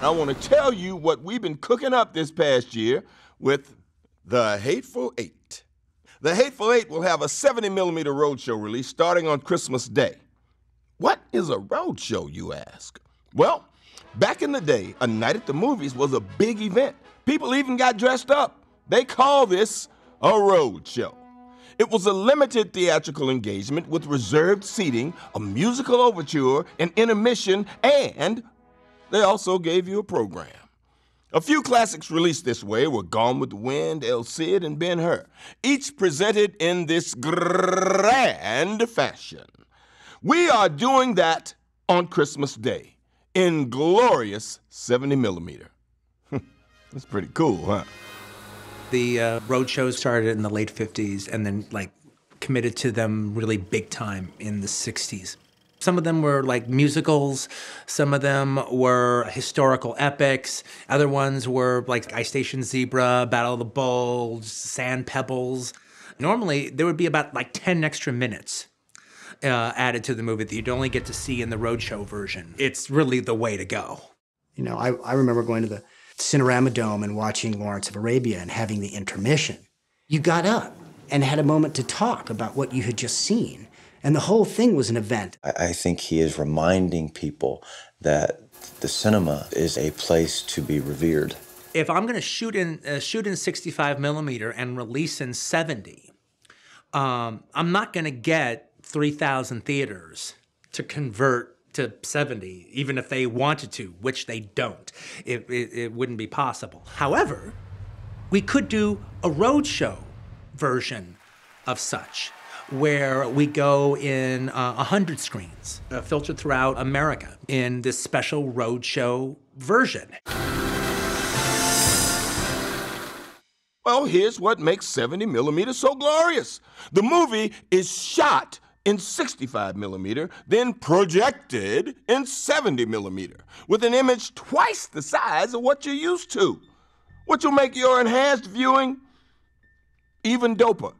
I want to tell you what we've been cooking up this past year with the Hateful Eight. The Hateful Eight will have a 70mm roadshow release starting on Christmas Day. What is a roadshow, you ask? Well, back in the day, a night at the movies was a big event. People even got dressed up. They call this a roadshow. It was a limited theatrical engagement with reserved seating, a musical overture, an intermission, and they also gave you a program. A few classics released this way were Gone with the Wind, El Cid, and Ben-Hur, each presented in this grand fashion. We are doing that on Christmas Day in glorious 70mm. That's pretty cool, huh? The road shows started in the late 50s and then committed to them really big time in the 60s. Some of them were like musicals, some of them were historical epics, other ones were like Ice Station Zebra, Battle of the Bulge, Sand Pebbles. Normally, there would be about 10 extra minutes added to the movie that you'd only get to see in the roadshow version. It's really the way to go. You know, I remember going to the Cinerama Dome and watching Lawrence of Arabia and having the intermission. You got up and had a moment to talk about what you had just seen. And the whole thing was an event. I think he is reminding people that the cinema is a place to be revered. If I'm going to shoot in 65mm and release in 70, I'm not going to get 3,000 theaters to convert to 70, even if they wanted to, which they don't. It wouldn't be possible. However, we could do a roadshow version of such, where we go in 100 screens, filtered throughout America in this special roadshow version. Well, here's what makes 70mm so glorious. The movie is shot in 65mm, then projected in 70mm, with an image twice the size of what you're used to, which will make your enhanced viewing even doper.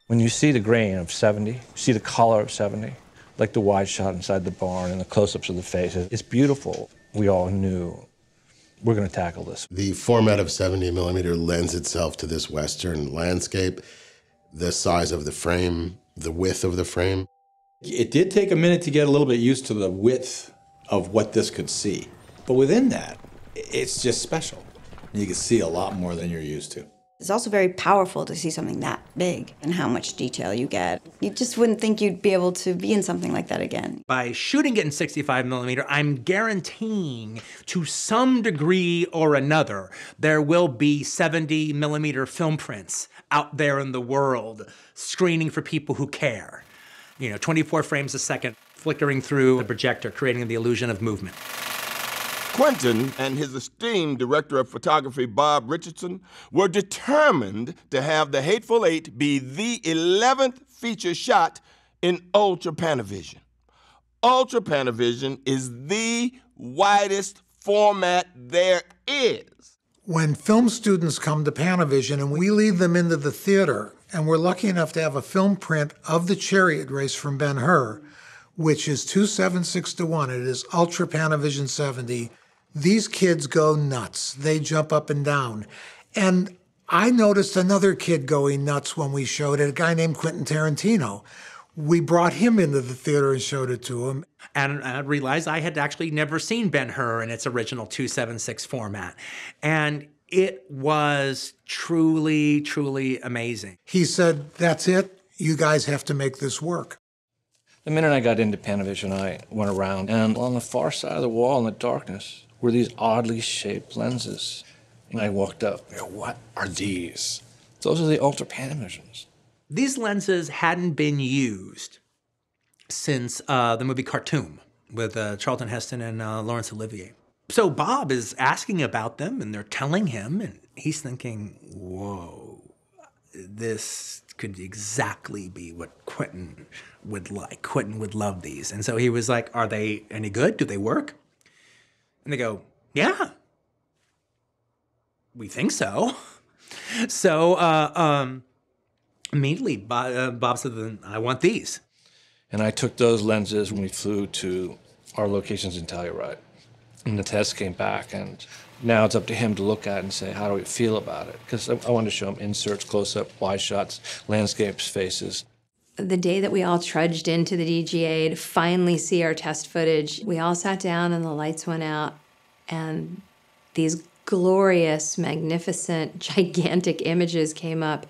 When you see the grain of 70, you see the color of 70, like the wide shot inside the barn and the close-ups of the faces. It's beautiful. We all knew we're going to tackle this. The format of 70mm lends itself to this Western landscape, the size of the frame, the width of the frame. It did take a minute to get a little bit used to the width of what this could see. But within that, it's just special. You can see a lot more than you're used to. It's also very powerful to see something that big and how much detail you get. You just wouldn't think you'd be able to be in something like that again. By shooting it in 65mm, I'm guaranteeing to some degree or another, there will be 70mm film prints out there in the world screening for people who care. 24 frames a second flickering through the projector, creating the illusion of movement. Quentin and his esteemed director of photography, Bob Richardson, were determined to have The Hateful Eight be the 11th feature shot in Ultra Panavision. Ultra Panavision is the widest format there is. When film students come to Panavision and we lead them into the theater, and we're lucky enough to have a film print of the chariot race from Ben-Hur, which is 276:1, it is Ultra Panavision 70, these kids go nuts. They jump up and down. And I noticed another kid going nuts when we showed it, a guy named Quentin Tarantino. We brought him into the theater and showed it to him. And I realized I had actually never seen Ben-Hur in its original 276 format. And it was truly, truly amazing. He said, that's it. You guys have to make this work. The minute I got into Panavision, I went around, and on the far side of the wall in the darkness were these oddly shaped lenses. And I walked up. What are these? Those are the Ultra Panavisions. These lenses hadn't been used since the movie Khartoum with Charlton Heston and Laurence Olivier. So Bob is asking about them, and they're telling him, and he's thinking, whoa, this could exactly be what Quentin would like. Quentin would love these. And so he was like, are they any good? Do they work? And they go, yeah, we think so. So immediately, Bob said, then I want these. And I took those lenses when we flew to our locations in Telluride. And the test came back, and now it's up to him to look at it and say, how do we feel about it? Because I wanted to show him inserts, close-up, wide shots, landscapes, faces. The day that we all trudged into the DGA to finally see our test footage, we all sat down and the lights went out, and these glorious, magnificent, gigantic images came up.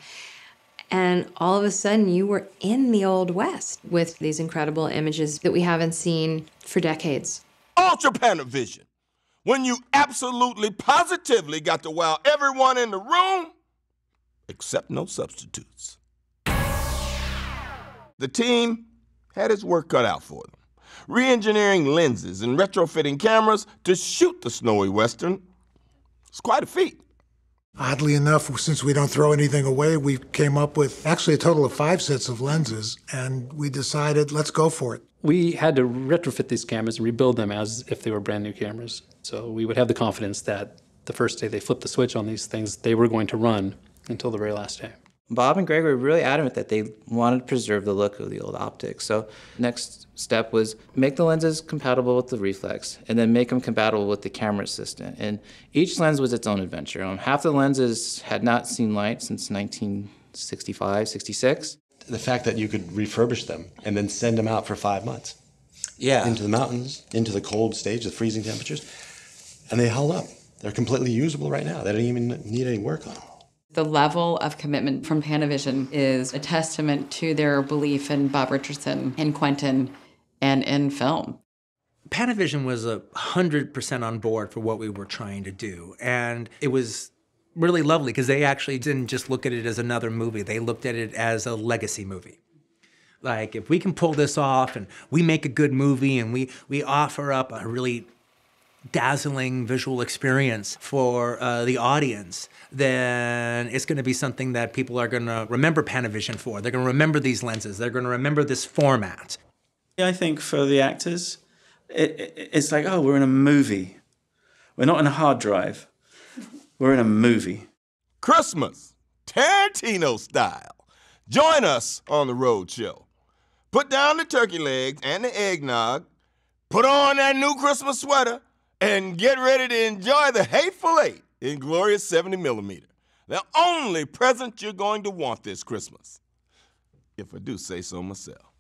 And all of a sudden, you were in the Old West with these incredible images that we haven't seen for decades. Ultra Panavision, when you absolutely, positively got to wow everyone in the room, except no substitutes. The team had its work cut out for them, re-engineering lenses and retrofitting cameras to shoot the snowy Western. It's quite a feat. Oddly enough, since we don't throw anything away, we came up with actually a total of 5 sets of lenses, and we decided, let's go for it. We had to retrofit these cameras and rebuild them as if they were brand new cameras. So we would have the confidence that the first day they flipped the switch on these things, they were going to run until the very last day. Bob and Greg were really adamant that they wanted to preserve the look of the old optics. So next step was make the lenses compatible with the reflex and then make them compatible with the camera assistant. And each lens was its own adventure. Half the lenses had not seen light since 1965, 66. The fact that you could refurbish them and then send them out for 5 months. Yeah. Into the mountains, into the cold stage, the freezing temperatures, and they held up. They're completely usable right now. They don't even need any work on them. The level of commitment from Panavision is a testament to their belief in Bob Richardson, in Quentin, and in film. Panavision was 100% on board for what we were trying to do. And it was really lovely because they actually didn't just look at it as another movie. They looked at it as a legacy movie. Like, if we can pull this off and we make a good movie and we offer up a really dazzling visual experience for the audience, then it's going to be something that people are going to remember Panavision for. They're going to remember these lenses. They're going to remember this format. I think for the actors, it's like, oh, we're in a movie. We're not in a hard drive. We're in a movie. Christmas, Tarantino style. Join us on the road show. Put down the turkey legs and the eggnog, put on that new Christmas sweater, and get ready to enjoy the Hateful Eight in glorious 70mm. The only present you're going to want this Christmas, if I do say so myself.